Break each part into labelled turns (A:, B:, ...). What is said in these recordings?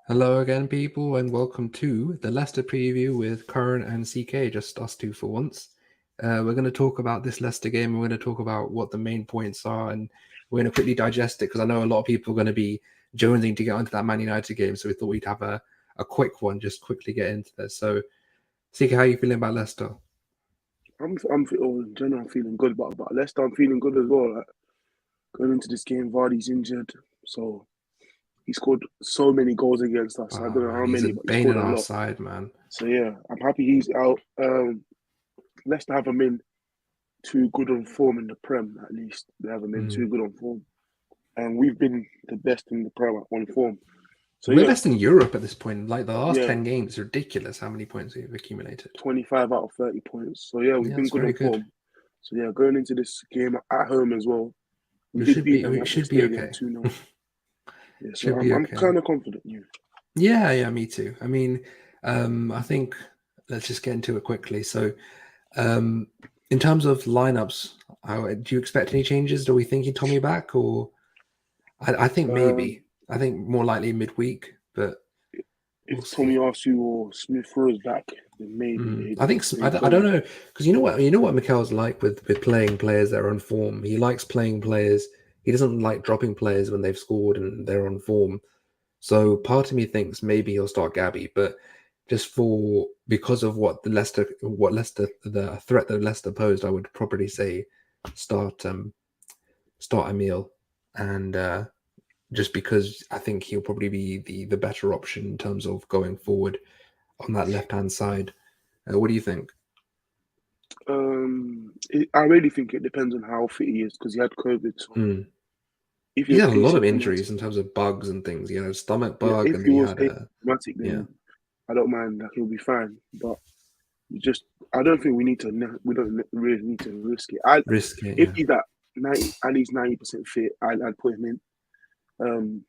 A: Hello again, people, and welcome to the Leicester preview with Curran and CK, just us two for once. We're going to talk about this Leicester game. We're going to talk about what the main points are, and we're going to quickly digest it because I know a lot of people are going to be jonesing to get onto that Man United game. So we thought we'd have a quick one, just quickly get into this. So, CK, how are you feeling about Leicester?
B: In general, I'm feeling good, but Leicester, I'm feeling good as well. Like, going into this game, Vardy's injured, so he scored so many goals against us. I
A: Oh
B: don't know
A: man,
B: how
A: he's a
B: many, but he
A: bane
B: scored
A: in
B: a
A: our
B: lot.
A: side, man.
B: So yeah, I'm happy he's out. Leicester haven't been too good on form in the Prem. At least they haven't been too good on form, and we've been the best in the Prem on form. So
A: We're
B: yeah,
A: best in Europe at this point. Like the last
B: yeah,
A: 10 games, ridiculous how many points we've accumulated.
B: 25 out of 30 points. So yeah, we've
A: Yeah,
B: been
A: it's
B: good
A: very
B: on
A: good.
B: form. So yeah, going into this game at home as well, we
A: We
B: did
A: should
B: beat
A: be
B: them
A: we
B: at the
A: should be
B: stadium
A: okay.
B: 2-0. Yeah, so
A: Should be
B: I'm
A: okay.
B: kind of confident. You.
A: Yeah, me too. I mean, I think let's just get into it quickly. So, in terms of lineups, do you expect any changes? Are we thinking Tommy back, or I think
B: Um,
A: maybe. I think more likely midweek, but
B: if
A: we'll see.
B: Tomiyasu or Smith Rowe's back, then maybe
A: I think I don't know because you know what Mikel's like with playing players that are on form. He likes playing players. He doesn't like dropping players when they've scored and they're on form. So part of me thinks maybe he'll start Gabby, but just because of the threat that Leicester posed, I would probably say start start Emil, and just because I think he'll probably be the better option in terms of going forward on that left hand side. What do you think?
B: I really think it depends on how fit he is because he had COVID. So
A: Mm.
B: if
A: He
B: he was
A: had a lot of
B: asymptomatic,
A: injuries in terms of bugs and things. He had a stomach
B: yeah,
A: bug,
B: if
A: and
B: he
A: then he
B: was
A: had a
B: asymptomatic,
A: yeah.
B: then I don't mind. Like he'll be fine. But I don't think we need to. We don't really need to risk it.
A: Risk it,
B: If
A: yeah.
B: he's at least 90% fit, I'd put him in. Um,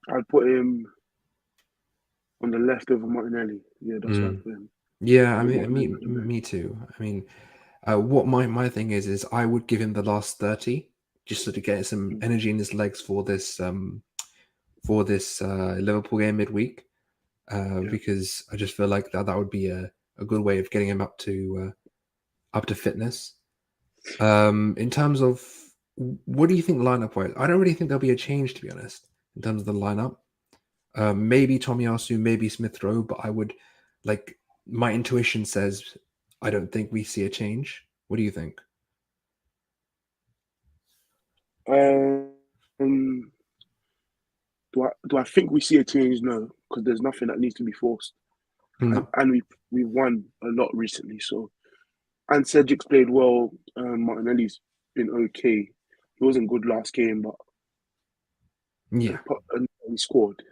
B: I'd put him on the left over Martinelli. Yeah, that's what I'd
A: Mm.
B: put him.
A: Yeah, I
B: Put
A: mean,
B: Martinelli at the back.
A: me too. I mean, what my thing is I would give him the last 30 just so to get some
B: Mm,
A: energy in his legs for this Liverpool game midweek.
B: yeah.
A: Because I just feel like that would be a good way of getting him up to fitness. In terms of what do you think lineup wise? I don't really think there'll be a change to be honest in terms of the lineup. Maybe Tomiyasu, maybe Smith Rowe, but I would like my intuition says I don't think we see a change. What do you think?
B: Um, do I think we see a change? No, because there's nothing that needs to be forced,
A: No.
B: and we've won a lot recently. So and Cedric's played well. Martinelli's been okay. He wasn't good last game, but
A: Yeah.
B: he scored.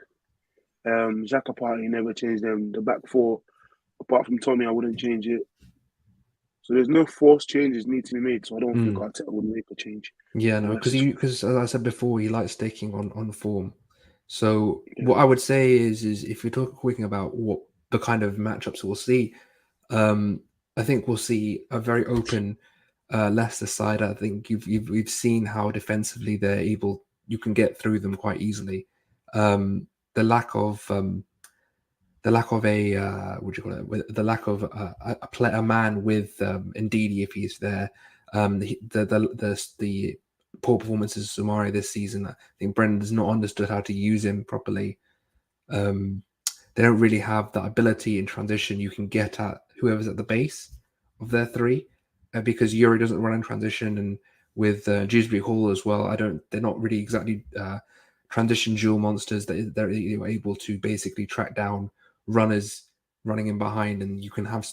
B: Xhaka Party never changed them. The back four, apart from Tommy, I wouldn't change it. So there's no forced changes need to be made. So I don't think
A: Mm.
B: Arteta would make a change
A: Yeah,
B: in
A: no,
B: Leicester's front.
A: because as I said before, he likes sticking on form. So
B: Yeah,
A: what I would say is if you're talking about what the kind of matchups we'll see, um, I think we'll see a very open Leicester side. I think we've seen how defensively they're able. You can get through them quite easily. Um, the lack of a what do you call it? The lack of a man with Ndidi if he's there. The poor performances of Sumari this season. I think Brendan's not understood how to use him properly. Um, they don't really have that ability in transition. You can get at whoever's at the base of their three because Yuri doesn't run in transition, and with Dewsbury Hall as well. They're not really exactly transition dual monsters. They're able to basically track down runners running in behind, and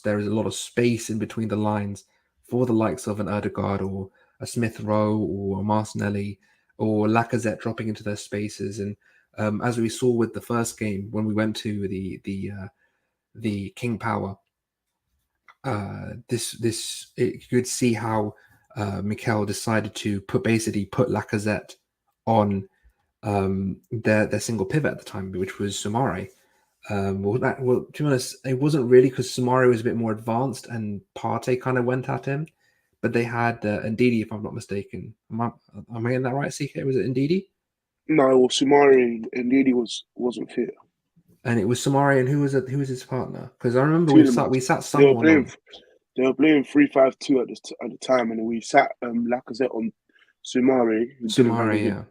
A: there is a lot of space in between the lines for the likes of an Erdegaard or a Smith Rowe or a Martinelli or Lacazette dropping into their spaces. And as we saw with the first game when we went to the King Power, you could see how Mikel decided to basically put Lacazette on their single pivot at the time, which was Sumare. To be honest, it wasn't really because Sumare was a bit more advanced and Partey kind of went at him. but they had Ndidi, if I'm not mistaken. Am I getting that right, CK? Was it Ndidi?
B: No, well, Sumari indeed he wasn't fit.
A: And it was Samari, and who was it? Who was his partner? Because I remember
B: Tielemans.
A: we sat
B: They were
A: someone
B: playing.
A: on
B: They were playing 3-5-2 at the time, and we sat Lacazette on Sumari, who didn't have a
A: Sumari.
B: good.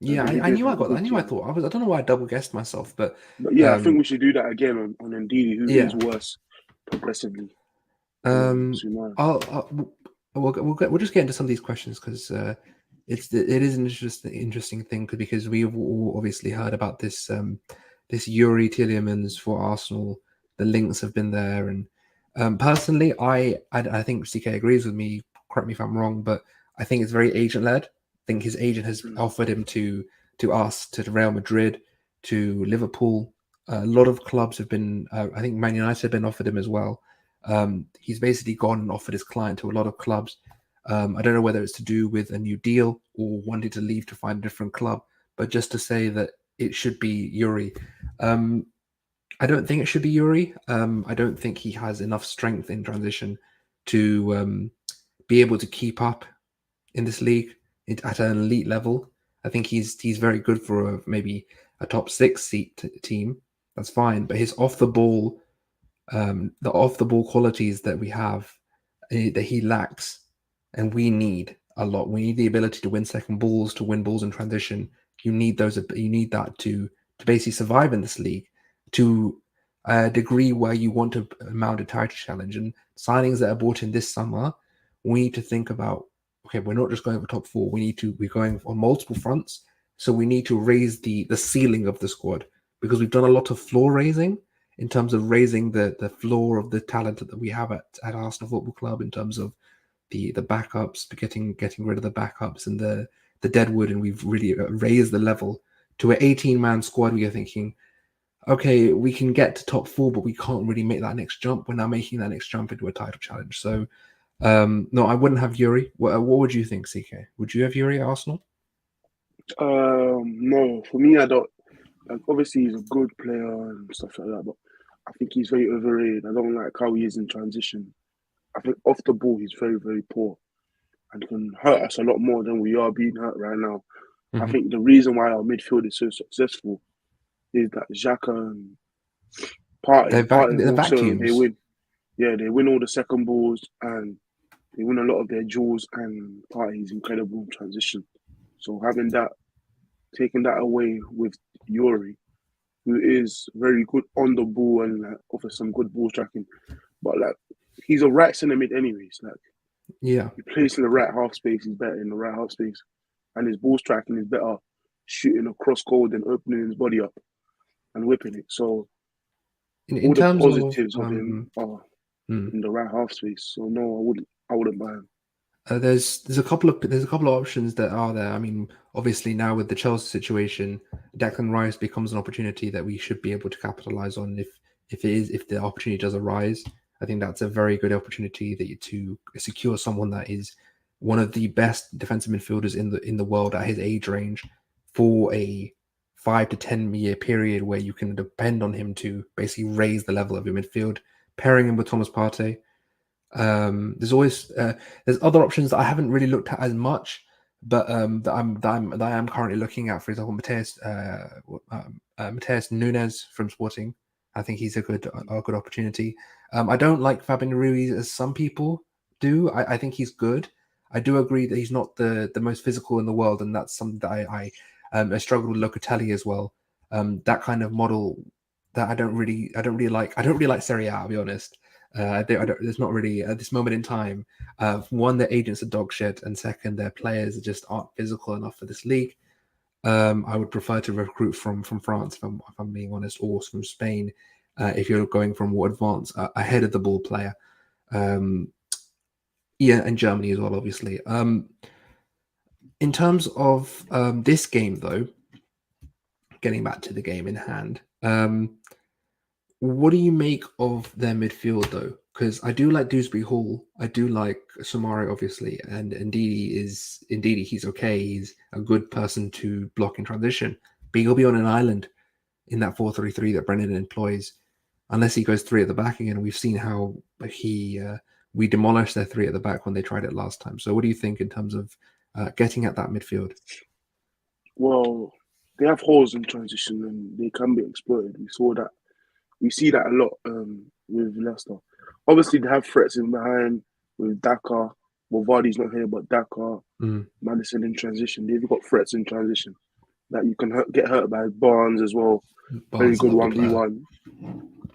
A: Yeah, yeah.
B: He
A: I
B: didn't
A: knew
B: have a
A: I
B: good
A: knew I
B: game.
A: thought I was. I don't know why I double guessed myself, but
B: But yeah, I think
A: um,
B: we should do that again on Ndidi, who is
A: yeah.
B: worse progressively than
A: Um,
B: Sumari.
A: we'll just get into some of these questions because it is an interesting thing because we've all obviously heard about this this Yuri Tielemans for Arsenal. The links have been there, and personally, I think CK agrees with me. Correct me if I'm wrong, but I think it's very agent led. I think his agent has
B: Mm.
A: offered him to us, to Real Madrid, to Liverpool. A lot of clubs have been. I think Man United have been offered him as well. He's basically gone and offered his client to a lot of clubs. I don't know whether it's to do with a new deal or wanting to leave to find a different club, but just to say that it should be Yuri. Um, I don't think it should be Yuri. I don't think he has enough strength in transition to be able to keep up in this league at an elite level. I think he's very good for maybe a top six seat team. That's fine, but his off the off the ball qualities that we have that he lacks, and we need a lot. We need the ability to win second balls, to win balls in transition. You need those. You need that to basically survive in this league to a degree where you want to mount a title challenge. And signings that are brought in this summer, we need to think about. Okay, we're not just going for top four. We're going on multiple fronts. So we need to raise the ceiling of the squad because we've done a lot of floor raising in terms of raising the floor of the talent that we have at Arsenal Football Club in terms of the backups, getting rid of the backups and the deadwood, and we've really raised the level to an 18-man squad. We are thinking, okay, we can get to top four, but we can't really make that next jump. We're now making that next jump into a title challenge. So, no, I wouldn't have Yuri. What would you think, CK? Would you have Yuri at Arsenal?
B: No, for me, I don't. Like, obviously, he's a good player and stuff like that, but I think he's very overrated. I don't like how he is in transition. I think off the ball, he's very, very poor and can hurt us a lot more than we are being hurt right now. I
A: Mm-hmm.
B: think the reason why our midfield is so successful is that Xhaka and Partey
A: The
B: also they
A: vacuums.
B: win. Yeah, they win all the second balls and they win a lot of their duels. And Partey is incredible in transition. So having that, taking that away with Yuri, who is very good on the ball and like, offers some good ball tracking, but like he's a right centre mid anyways. Like
A: Yeah.
B: he plays in the right half space, he's better in the right half space, and his ball striking is better shooting across goal than opening his body up and whipping it. So
A: In
B: all the
A: terms of
B: positives of him are
A: hmm.
B: in the right half space. So no, I wouldn't buy him.
A: There's a couple of options that are there. I mean, obviously now with the Chelsea situation, Declan Rice becomes an opportunity that we should be able to capitalize on if the opportunity does arise. I think that's a very good opportunity to secure someone that is one of the best defensive midfielders in the world at his age range for a 5 to 10 year period where you can depend on him to basically raise the level of your midfield, pairing him with Thomas Partey. There's always there's other options that I haven't really looked at as much, but that I am currently looking at. For example, Mateus Nunes from Sporting. I think he's a good opportunity. I don't like Fabian Ruiz as some people do. I think he's good. I do agree that he's not the most physical in the world, and that's something that I struggle with Locatelli as well. That kind of model that I don't really like. I don't really like Serie A, I'll be honest. There's not really at this moment in time. One, their agents are dog shit, and second, their players just aren't physical enough for this league. I would prefer to recruit from France, if I'm being honest, or from Spain, if you're going for a more advanced, ahead of the ball player. Um, yeah, and Germany as well, obviously. In terms of this game, though, getting back to the game in hand, what do you make of their midfield though? Because I do like Dewsbury Hall, I do like Samari obviously, and Ndidi he's okay. He's a good person to block in transition, but he'll be on an island in that 4-3-3 that Brendan employs, unless he goes three at the back again. We've seen how he we demolished their three at the back when they tried it last time. So what do you think in terms of getting at that midfield?
B: Well, they have holes in transition and they can be exploited. We saw that. We see that a lot with Leicester. Obviously, they have threats in behind with Dakar. Well, Vardy's not here, but Dakar, Madison in transition. They've got threats in transition that you can get hurt by. Barnes as well. Very
A: Barnes,
B: good
A: lovely player.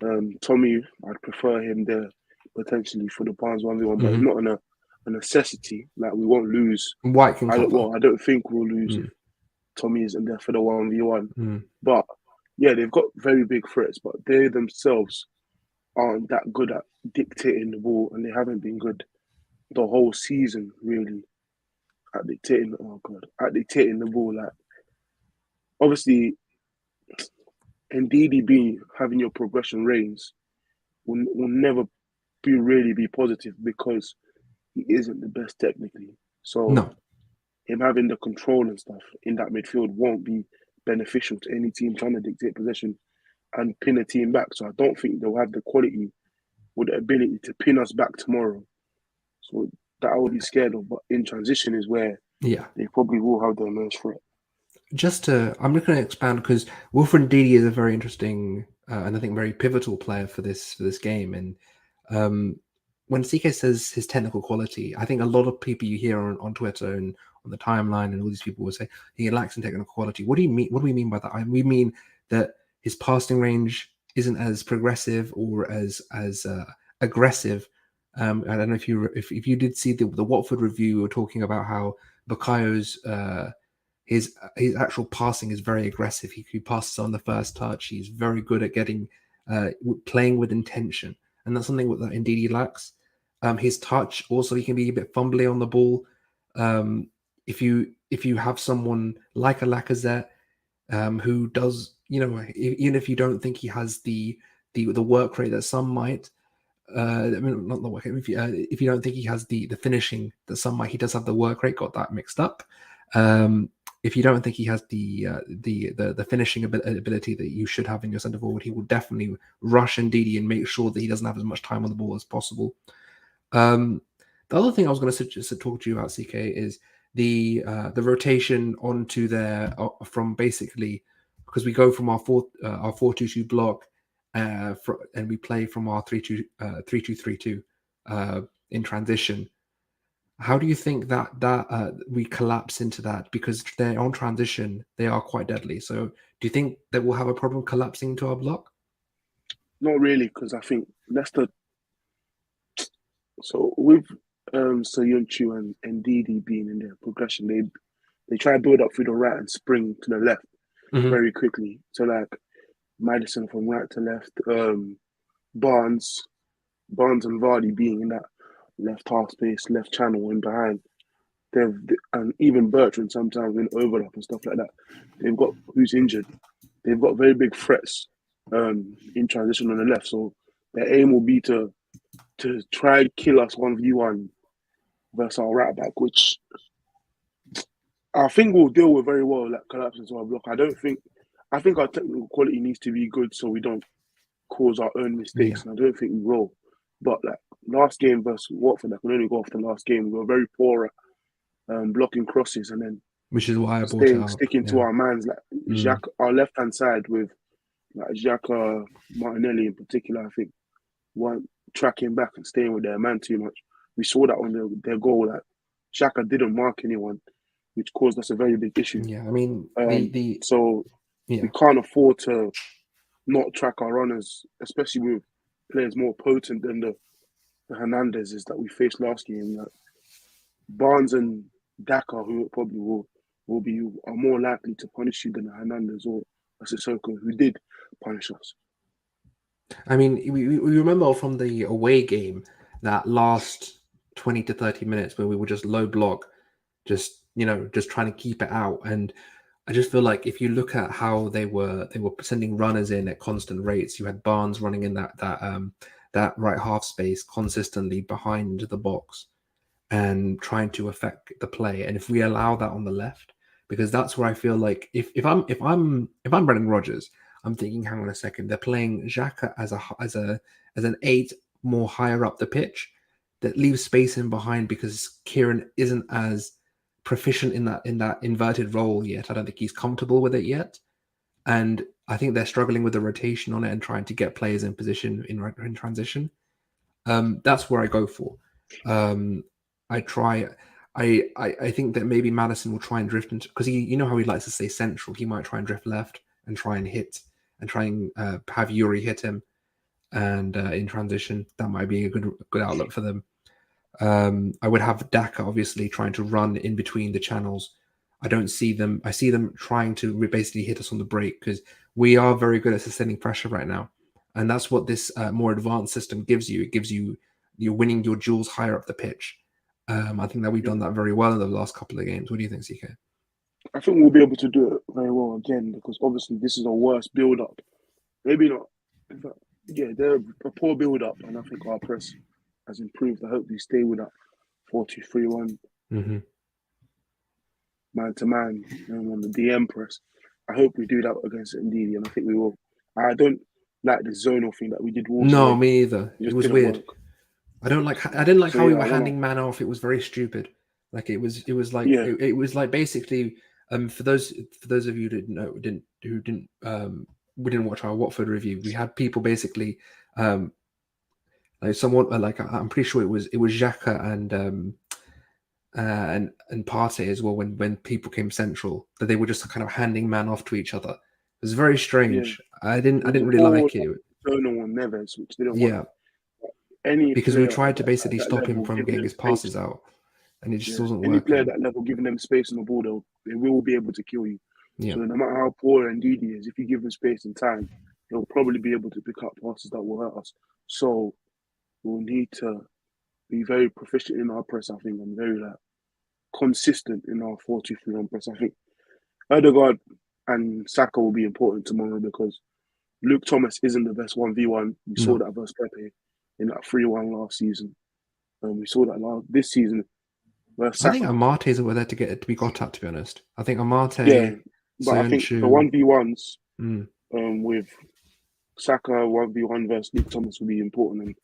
B: 1v1. Tommy, I'd prefer him there potentially for the Barnes 1v1, but it's not a necessity. Like, we won't lose.
A: White can cover.
B: I don't think we'll lose if Tommy isn't there for the 1v1. But yeah, they've got very big threats, but they themselves aren't that good at dictating the ball, and they haven't been good the whole season, really, at dictating. At dictating the ball. Like, obviously, Ndidi being having your progression reigns will never be positive because he isn't the best technically. So him having the control and stuff in that midfield won't be beneficial to any team trying to dictate possession and pin a team back. So I don't think they'll have the quality or the ability to pin us back tomorrow. So that I would be scared of. But in transition is where they probably will have their most threat.
A: I'm just going to expand because Wilfred Ndidi is a very interesting and I think very pivotal player for this game. And when CK says his technical quality, I think a lot of people you hear on Twitter and on the timeline and all these people will say he lacks in technical quality. What do you mean? What do we mean by that? We mean that his passing range isn't as progressive or as aggressive. I don't know if you did see the Watford review, were talking about how Bakayo's his actual passing is very aggressive. He passes on the first touch. He's very good at getting playing with intention, and that's something that Ndidi lacks. His touch also, he can be a bit fumbly on the ball. If you have someone like a Lacazette who does, even if you don't think he has the work rate that some might, I mean, not the work rate. If you don't think he has the finishing that some might, he does have the work rate. Got that mixed up. If you don't think he has the finishing ability that you should have in your centre forward, he will definitely rush Ndidi and make sure that he doesn't have as much time on the ball as possible. The other thing I was going to suggest to talk to you about, CK, is the rotation onto their from basically, because we go from our 4-2-2 block and we play from our 3-2-3-2 in transition. How do you think that we collapse into that? Because they're on transition, they are quite deadly. So do you think that we'll have a problem collapsing into our block?
B: Not really, because I think Leicester. So with Soyuncu and Ndidi being in their progression, they try to build up through the right and spring to the left very quickly. So like Madison from right to left, Barnes and Vardy being in that left half space, left channel and behind. And even Bertrand sometimes in overlap and stuff like that. They've got who's injured. They've got very big threats in transition on the left. So their aim will be to try and kill us 1v1 versus our right back, which I think we'll deal with very well, like collapsing to our block. I think our technical quality needs to be good so we don't cause our own mistakes, and I don't think we will. But like last game versus Watford, I can only go off the last game. We were very poor at blocking crosses, and then
A: which is why I brought it up.
B: Sticking to our mans, like Jacques, our left hand side with like Jacques Martinelli in particular. I think weren't tracking back and staying with their man too much. We saw that on their goal. Like Xhaka didn't mark anyone, which caused us a very big issue.
A: Yeah, I mean,
B: we can't afford to not track our runners, especially with players more potent than the Hernandezes that we faced last game. Like Barnes and Dakar, who probably are more likely to punish you than Hernandez or Sissoko, who did punish us.
A: I mean, we remember from the away game that last 20 to 30 minutes where we were just low block, just trying to keep it out. And I just feel like if you look at how they were sending runners in at constant rates, you had Barnes running in that right half space consistently behind the box and trying to affect the play. And if we allow that on the left, because that's where I feel like if I'm Brendan Rodgers, I'm thinking, hang on a second, they're playing Xhaka as an 8 more higher up the pitch. that leaves space in behind because Kieran isn't as proficient in that inverted role yet. I don't think he's comfortable with it yet, and I think they're struggling with the rotation on it and trying to get players in position in transition. That's where I go for. I try. I think that maybe Madison will try and drift into, because you know how he likes to stay central. He might try and drift left and try and hit and try and have Yuri hit him, and in transition that might be a good outlook for them. I would have Daka obviously trying to run in between the channels. I see them trying to basically hit us on the break, because we are very good at sustaining pressure right now, and that's what this more advanced system gives you. It gives you, you're winning your duels higher up the pitch. I think that we've done that very well in the last couple of games. What do you think, CK?
B: I think we'll be able to do it very well again, because obviously this is a worse build-up. Maybe not. But yeah, they're a poor build-up, and I think our press has improved. I hope we stay with that 4-2-3-1 man-to-man on the DM press. I hope we do that against Ndidi, and I think we will. I don't like the zonal thing that we did.
A: No, me either. It was weird.
B: Work.
A: I didn't like how we were handing man off. It was very stupid. Like it was like it was like basically for those of you who didn't we didn't watch our Watford review. We had people basically like someone like I'm pretty sure it was Xhaka and Partey as well when people came central, that they were just kind of handing man off to each other. It was very strange. Yeah. I didn't really like it.
B: Zonal on Neves, which didn't
A: work. Because we tried to basically stop him from getting his passes out, and it just wasn't working.
B: Any player at that level, giving them space on the ball, they will be able to kill you. Yeah. So no matter how poor Ndidi is, if you give him space and time, he'll probably be able to pick up passes that will hurt us. So we'll need to be very proficient in our press, I think, and very consistent in our 4-2-3-1 press. I think Ødegaard and Saka will be important tomorrow, because Luke Thomas isn't the best 1v1. We saw that versus Pepe in that 3-1 last season. We saw that this season.
A: I think Amate isn't there to be got at, to be honest. I think Amate.
B: Yeah, but I think the 1v1s with Saka 1v1 versus Luke Thomas will be important, and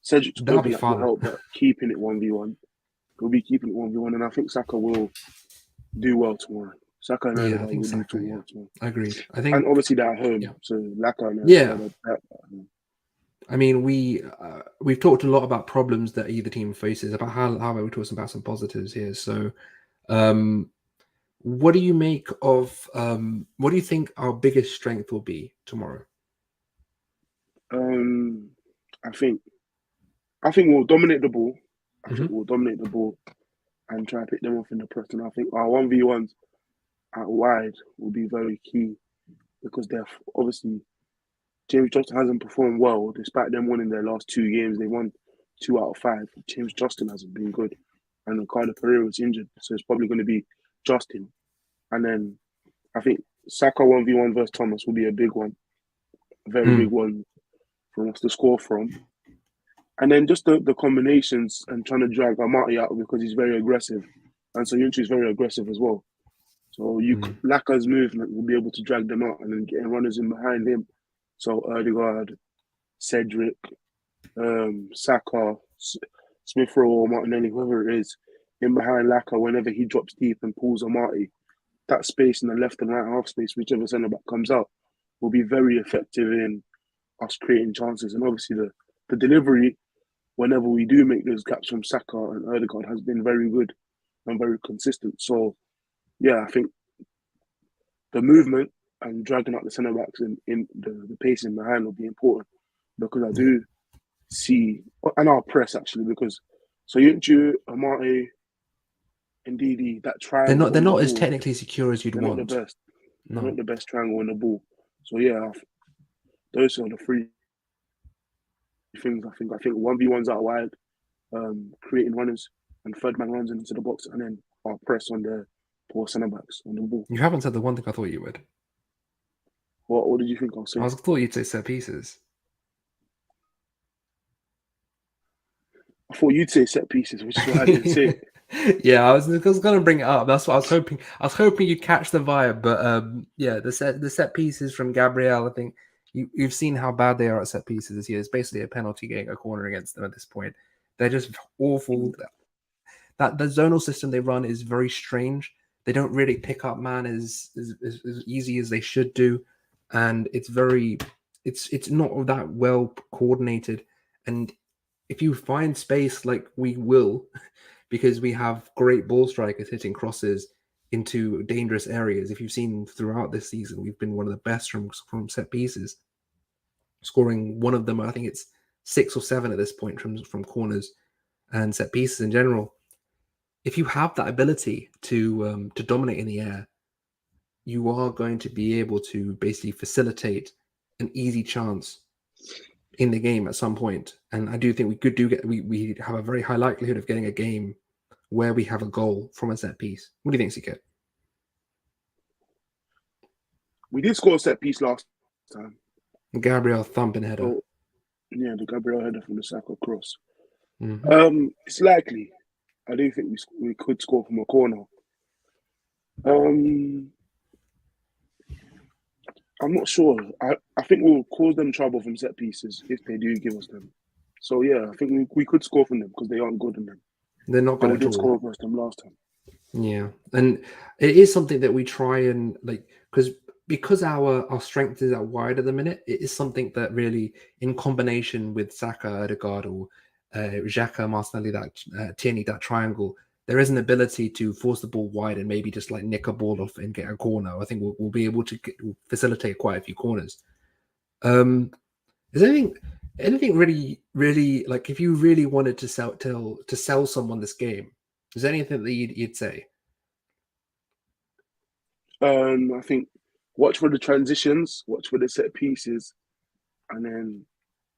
B: Cedric's will help at keeping it 1v1. We'll be keeping it 1v1, and I think Saka will do well tomorrow. Saka and
A: I think Saka. Well tomorrow. Agreed. I think,
B: and obviously they're at home, so Laka and
A: I mean, we've talked a lot about problems that either team faces. About how we're talking about some positives here. So, what do you make of? What do you think our biggest strength will be tomorrow?
B: I think we'll dominate the ball. I think we'll dominate the ball and try to pick them off in the press. And I think our 1v1s out wide will be very key, because they're obviously James Justin hasn't performed well despite them winning their last 2 games. They won 2 out of 5. James Justin hasn't been good, and Ricardo Pereira was injured, so it's probably going to be Justin. And then I think Saka 1v1 versus Thomas will be a big one, a very big one for us to score from. And then just the combinations and trying to drag Amati out, because he's very aggressive, and Soyuncu is very aggressive as well. So Laka's movement will be able to drag them out and then getting runners in behind him. So Ødegaard, Cedric, Saka, Smith Rowe or Martinelli, whoever it is, in behind Laka whenever he drops deep and pulls Amati. That space in the left and right half space, whichever centre back comes out, will be very effective in us creating chances. And obviously the delivery, whenever we do make those gaps from Saka and Ødegaard, has been very good and very consistent. So, yeah, I think the movement and dragging out the centre backs in the pacing behind will be important, because I do see, and our press actually, because Soyuncu, Amate, Ndidi, that triangle.
A: They're not as technically secure as you'd want.
B: Not the best. No. Not the best triangle on the ball. So yeah, those are the 3 things I think 1v1s out wide, creating runners, and third man runs into the box, and then our press on the poor centre backs on the ball.
A: You haven't said the one thing I thought you would.
B: What did you think I was saying?
A: I thought you'd say set pieces.
B: I thought you'd say set pieces, which is what I didn't say.
A: Yeah, I was going to bring it up. That's what I was hoping. I was hoping you'd catch the vibe, but yeah, the set pieces from Gabriel. I think you've seen how bad they are at set pieces this year. It's basically a penalty getting a corner against them at this point. They're just awful. That the zonal system they run is very strange. They don't really pick up man as easy as they should do, and it's not that well coordinated. And if you find space like we will, because we have great ball strikers hitting crosses into dangerous areas. If you've seen throughout this season, we've been one of the best from set pieces, scoring one of them. I think it's 6 or 7 at this point from corners and set pieces in general. If you have that ability to dominate in the air, you are going to be able to basically facilitate an easy chance in the game at some point. And I do think we have a very high likelihood of getting a game where we have a goal from a set piece. What do you think, CK?
B: We did score a set piece last time.
A: Gabriel thumping header.
B: So, yeah, the Gabriel header from the Saka cross.
A: Mm-hmm.
B: It's likely. I do think we could score from a corner. I'm not sure. I think we'll cause them trouble from set pieces if they do give us them. So yeah, I think we could score from them because they aren't good in them.
A: They're not good
B: we
A: at
B: did
A: all.
B: score against them last time.
A: Yeah, and it is something that we try and because our strength is out wide at the minute. It is something that really, in combination with Saka, Odegaard, or Xhaka, Martinelli, that Tierney, that triangle, there is an ability to force the ball wide and maybe just like nick a ball off and get a corner. I think we'll be able to facilitate quite a few corners. Is anything really like, if you really wanted to sell someone this game, is there anything that you'd say?
B: I think watch for the transitions, watch for the set pieces, and then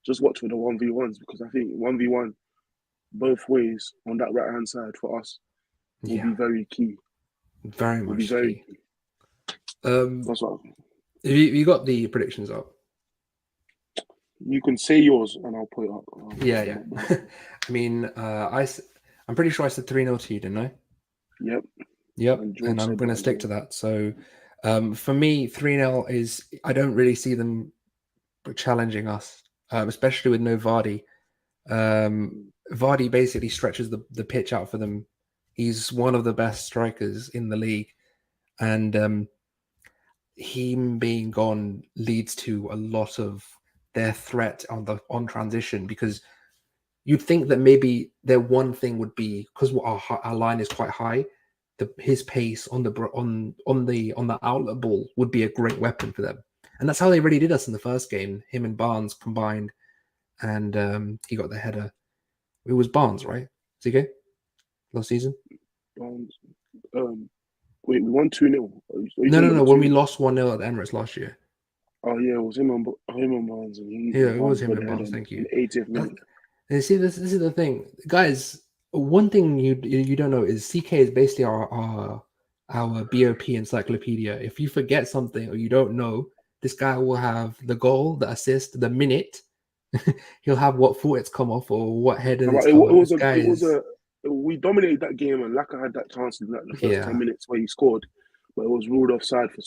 B: just watch for the 1v1s, because I think 1v1 both ways on that right hand side for us will be very key.
A: Very much
B: key.
A: That's what you got the predictions up.
B: You can say yours and I'll put it up.
A: Yeah. I mean, I'm pretty sure I said 3-0 to you, didn't I?
B: Yep.
A: And I'm going to stick to that. So for me, 3-0 is, I don't really see them challenging us, especially with no Vardy. Vardy basically stretches the pitch out for them. He's one of the best strikers in the league. And him being gone leads to a lot of their threat on transition, because you'd think that maybe their one thing would be, because our line is quite high, his pace on the outlet ball would be a great weapon for them, and that's how they really did us in the first game. Him and Barnes combined, and he got the header. It was Barnes, right? CK last season.
B: Barnes. Wait, we won 2-0.
A: No. When we lost 1-0 at the Emirates last year.
B: Oh yeah, it was him and Barnes, and
A: it was him and Barnes. Thank you.
B: In the 80th minute.
A: And see, this is the thing, guys. One thing you don't know is CK is basically our BoP encyclopedia. If you forget something or you don't know, this guy will have the goal, the assist, the minute. He'll have what foot it's come off or what header it's come off.
B: We dominated that game, and Laka had that chance in the first 10 minutes where he scored, but it was ruled offside for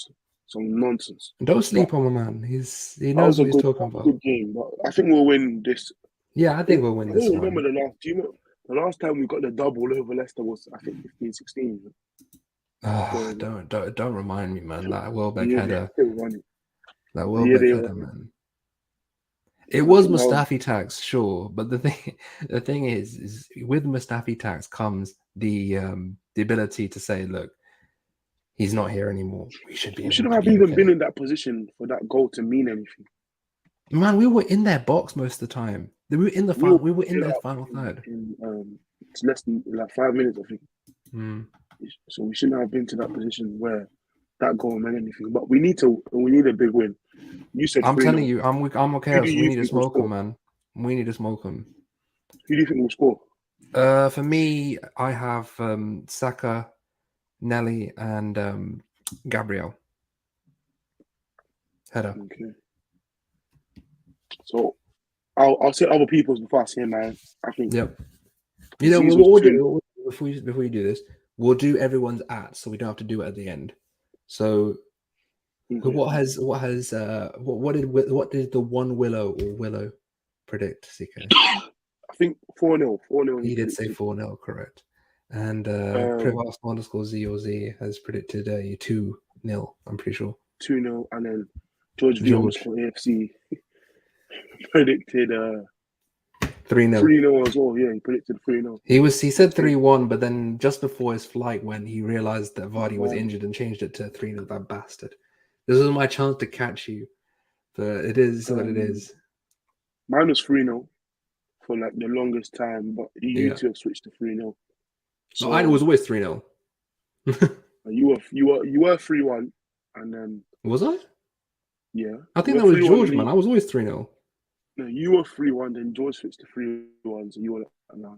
B: some nonsense.
A: Don't sleep on my man. He knows what he's talking about.
B: Good game, but I think we'll win this.
A: Yeah, I think we'll win this one.
B: Remember the last time we got the double over Leicester was, I think, 15-16.
A: Don't remind me, man. That Welbeck header. That Welbeck header, man. It was Mustafi tax, sure, but the thing is with Mustafi tax comes the ability to say, look, he's not here anymore. We shouldn't
B: have even been in that position for that goal to mean anything.
A: Man, we were in their box most of the time. We were in the final. We were in their final third.
B: It's less than 5 minutes, I think. So we shouldn't have been to that position where that goal meant anything. But we need a big win. You said
A: I'm telling you, I'm okay. We need to smoke him, man. We need to smoke him.
B: Who do you think will score?
A: For me, I have Saka, Nelly, and Gabriel. Header.
B: Okay. So I'll say other people's before I say mine. I think.
A: Yep. You know what we'll do before you do this, we'll do everyone's so we don't have to do it at the end. So. Okay. What did the one Willow predict, CK?
B: I think 4-0. 4-0
A: He did say
B: predicted.
A: 4-0, correct. And
B: Um,
A: _Z or Z has predicted a 2-0, I'm pretty sure.
B: 2-0, and then George V
A: George,
B: underscore AFC predicted
A: 3-0.
B: 3-0 as well. Yeah, he predicted 3-0.
A: He said 3-1, but then just before his flight, when he realized that Vardy was injured and changed it to 3-0, that bastard. This was my chance to catch you, but it is what it is.
B: Mine was 3-0 for like the longest time, but you
A: Yeah.
B: two have switched to 3-0.
A: So I was always 3-0.
B: You were 3-1, and then
A: Was I?
B: yeah,
A: I
B: you
A: think
B: were
A: that was
B: 3-1,
A: George, man. I was always 3-0.
B: No, you were 3-1, then George switched to 3-1, so you were like, no,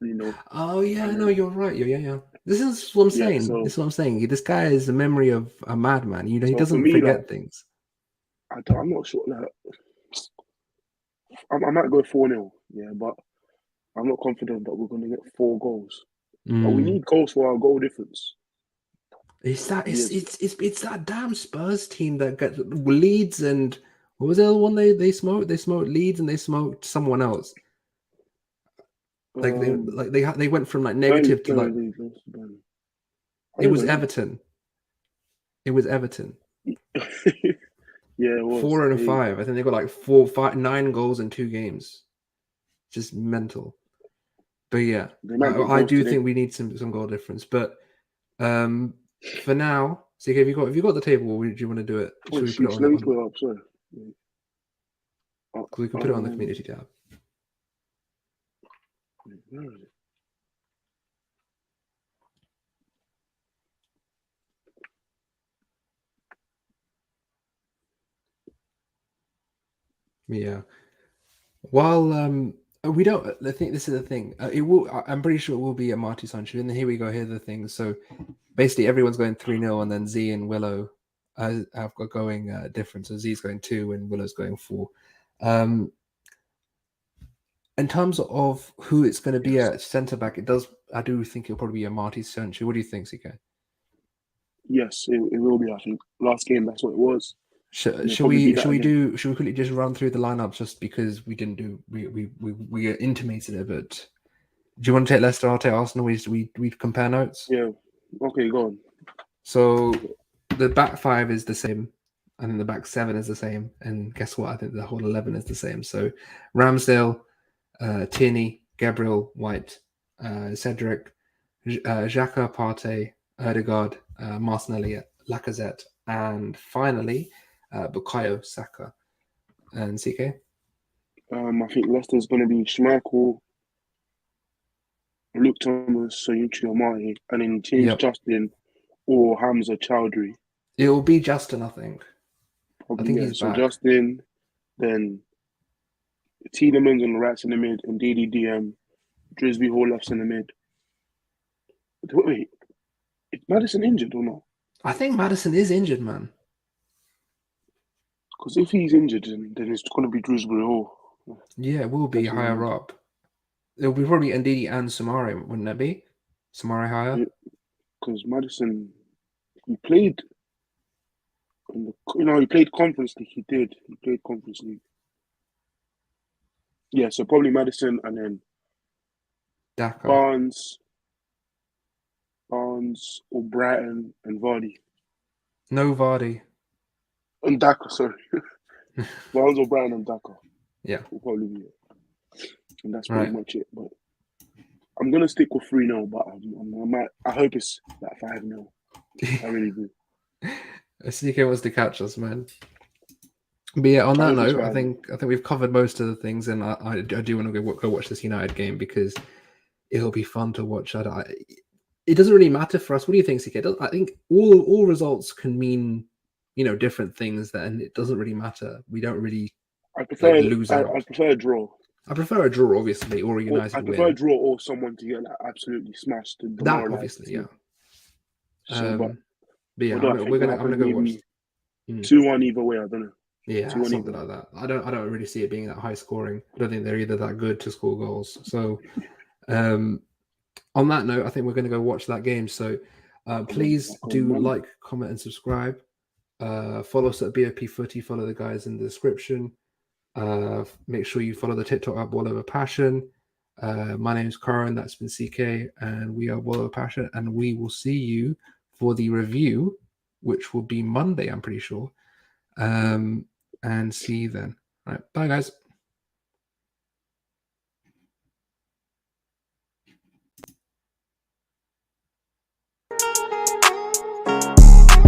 B: 3-0.
A: Oh yeah,
B: And
A: no,
B: then,
A: you're right. Yeah. This is what I'm
B: yeah,
A: saying.
B: so
A: This is what I'm saying. This guy is the memory of a madman. You know, he
B: so for
A: doesn't
B: me,
A: forget
B: like,
A: things.
B: I'm not sure. Like, I might go 4-0, yeah, but I'm not confident that we're gonna get 4 goals. But we need goals for our goal difference.
A: It's that
B: Yes.
A: it's that damn Spurs team that got Leeds and what was the other one they smoked? They smoked Leeds and they smoked someone else. Like they went from like negative to like it was Everton. It was Everton.
B: Yeah, it was
A: 4 and 5. I think they got like 9 goals in 2 games. Just mental. But yeah, I do think we need some goal difference. But for now, so have you got the table, or do you want to do it?
B: Oh,
A: Should we put it on
B: let me put it up. Sorry.
A: Because we can put it on the community tab.
B: Where is it?
A: Yeah. While we don't, I think this is the thing. It will. I'm pretty sure it will be a Marty Sancho. And here we go. Here are the things. So basically, everyone's going 3-0, and then Z and Willow have got going different. So Z's going 2, and Willow's going 4. In terms of who it's going to be at centre back, I do think it'll probably be a Marty Sancho. What do you think, CK?
B: Yes, it will be. I think last game that's what it was.
A: Should we quickly just run through the lineup just because we didn't do we intimated it, but do you want to take Leicester? I'll take Arsenal. We compare notes.
B: Yeah. Okay, go on.
A: So the back 5 is the same, and then the back 7 is the same. And guess what? I think the whole 11 is the same. So Ramsdale, Tierney, Gabriel, White, Cedric, Xhaka, Partey, Odegaard, Martinelli, Lacazette, and finally Bukayo Saka. And CK?
B: I think Leicester's going to be Schmeichel, Luke Thomas, Soyuncu Amati, and then James Justin or Hamza Chowdhury.
A: It will be Justin, I think.
B: Probably,
A: I think he's back.
B: Justin, then Tielemans on the right in the mid, and DDDM, Drisby Hall left in the mid. Wait, is Maddison injured or not?
A: I think Maddison is injured, man.
B: Because if he's injured, then it's going to be Drisby Hall.
A: Yeah, it will be higher up. It'll be probably Ndidi and Samari, wouldn't it be? Samari higher?
B: Because Maddison, he played, he played Conference League. He played Conference League. Yeah, so probably Maddison and then
A: Daka.
B: Barnes or Brighton and Vardy.
A: No Vardy.
B: And Daka, sorry. Barnes or Brighton and Daka.
A: Yeah.
B: Will probably be it. And that's pretty much it. But I'm going to stick with 3-0, but I hope it's like 5-0. I really do.
A: CK wants to catch us, man. But yeah, on that note, I think we've covered most of the things, and I do want to go watch this United game because it'll be fun to watch. It doesn't really matter for us. What do you think, CK? I think all results can mean different things, and it doesn't really matter. We don't really.
B: I prefer
A: lose out.
B: I prefer a draw.
A: I prefer a draw, obviously, or a United win.
B: I prefer a draw or someone to get absolutely smashed and demoralized.
A: That obviously, yeah.
B: So,
A: but yeah, I'm gonna go watch
B: 2-1 either way. I don't know.
A: Yeah, something like that. I don't really see it being that high scoring. I don't think they're either that good to score goals. So, on that note, I think we're going to go watch that game. So, please do like, comment, and subscribe. Follow us at BoP Footy. Follow the guys in the description. Make sure you follow the TikTok at Ball Over Passion. My name is Karan, that's been CK, and we are World of Passion, and we will see you for the review, which will be Monday, I'm pretty sure. And see you then. All right, bye guys.